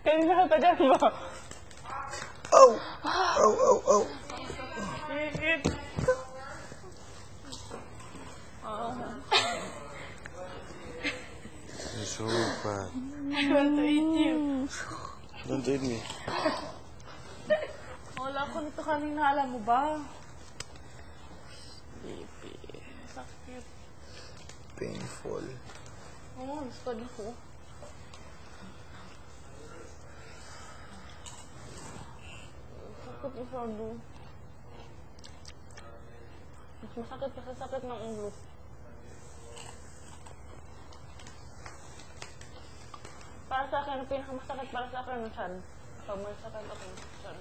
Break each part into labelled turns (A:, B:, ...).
A: Kanina ka dyan mo.
B: Oh! Oh, oh, oh. You're so bad.
A: I want to eat you.
B: Don't eat me.
A: Wala ko nito kanina, alam mo ba? Baby. Sakit.
B: Painful.
A: Oo, gusto ko. Sakit masyado. Mas masakit kasi sakit ng ulo. Para sa akin, ang pinakamasakit para sa akin, saan? Pag may sakit ako, saan?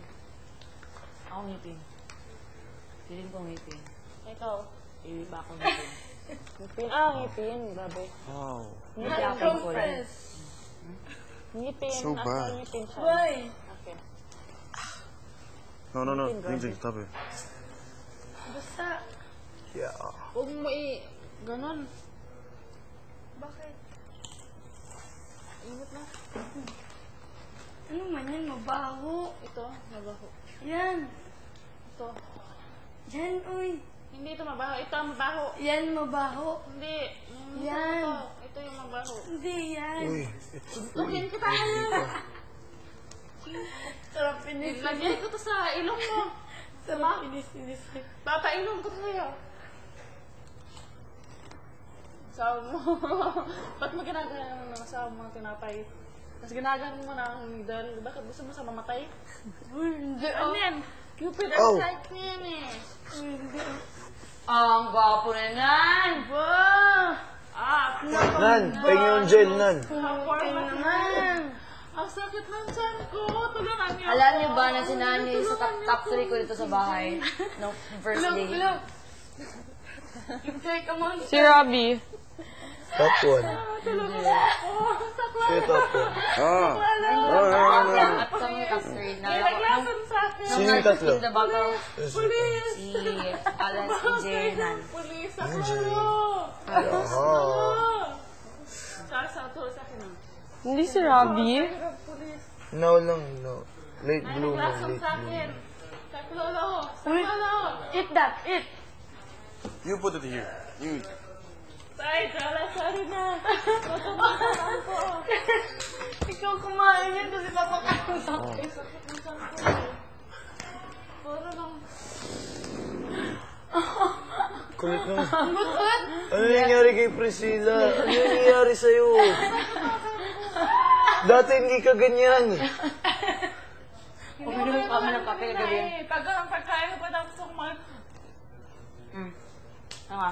C: Ako ngipin. Feeling ko ngipin.
A: Ikaw?
C: Iba ako ngipin.
A: Ngipin? Ah, ngipin. Grabe.
B: Wow.
C: Hindi ako painful.
A: Ngipin.
B: So bad.
A: Ngipin siya.
D: Why?
A: Okay.
B: No, no, no. Lindsay, stop it.
D: Basta,
B: Yeah.
A: Huwag mo ganon.
D: bakit?
A: Ingat na.
D: Ano man yan, mabaho.
A: Ito, mabaho.
D: Yan.
A: Ito.
D: Yan, uy.
A: Hindi ito mabaho. Ito ang mabaho.
D: Yan, mabaho.
A: Hindi.
D: Yan.
A: Ito yung mabaho.
D: Hindi yan.
B: Uy.
A: Tukin kita na.
D: Sarap inis.
A: Lagyan ko to sa ilong mo.
D: Sarap inis.
A: Papainom ko sa'yo. Sabi mo. Ba't mo ginagawa ng mga sabi mo tinapay? Tapos ginagawa mo na ang needle. Bakit gusto mo sa mamatay?
D: Uy, hindi.
A: Ano yan? Cupid
B: Oh.
A: ang site niya yan eh.
D: Uy, hindi.
C: Ang gwapo na nan!
A: Wow! Ah,
B: Nan, tingin yung gel, Nan.
A: format naman. Ang sakit ng tiyan ko. Tulungan niyo
C: Alam
A: ako.
C: niyo ba na si Nani sa top 3 ko dito sa bahay? No, first day.
D: Look. Take a month.
A: Si Robbie.
B: Top one.
A: Tulungan ako. Sakit.
B: Siya top one. Ah.
C: No. At sa mga top 3.
A: Nilaglasan sa akin.
B: Sino yung tatlo?
C: In the bottle,
A: Police!
C: si Alan, si Jay, Nan.
A: Police ako!
B: Jay.
A: Ano? Sa to sa akin.
E: Hindi si Robbie.
A: Police.
B: No lang, no. Late
A: May
B: bloomer,
A: naglasan
B: late
A: sa akin.
B: bloomer.
A: Sa lolo. Sa lolo.
D: Eat that. Eat.
B: You put it here. You.
A: Ay, sorry na. Matutunan ko.
D: Ikaw kumain yan kasi papakain sa akin.
A: Ay, sakit ng tiyan ko. Puro lang.
B: Kulit naman. Ano nangyari kay Priscilla? Ano nangyari sa'yo? Dati hindi ka ganyan.
C: Uminom kami ng kape kagabi.
A: Pag ang pagkain ko pa tapos kumain.
C: Tama.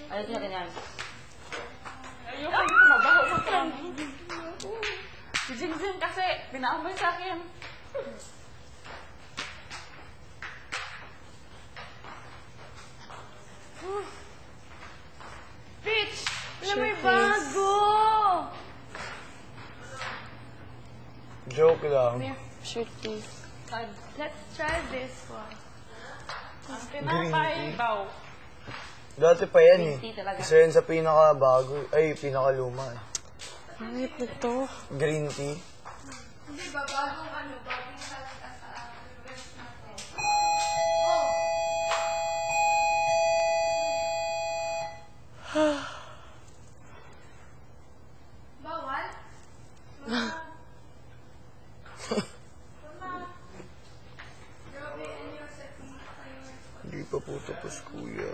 C: Ayos niya ganyan.
A: Ayoko dito mabaho ko kami. Si Jingjing kasi, pinaamoy sa akin.
D: Bitch! Alam mo yung bago!
B: Joke lang.
E: Shoot me.
D: Let's try this one.
A: Ang tinapay, baw.
B: Dati pa yan
C: Green tea
B: eh.
C: talaga.
B: Isa yan sa pinakabago. Ay, pinakaluma eh.
E: Pangit na to.
B: Green tea.
D: Hindi ba bagong bagong salita sa rest natin? Oh! Bawal?
B: Hindi pa po tapos, kuya.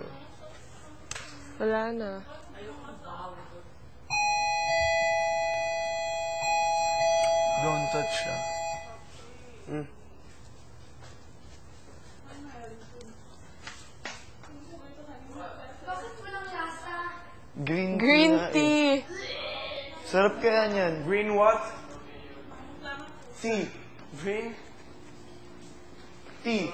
E: Wala na.
B: Don't touch siya.
D: Bakit walang lasa?
B: Green tea.
E: Green
B: nga eh.
E: tea.
B: Sarap kaya niyan. Green what? Tea. Green tea.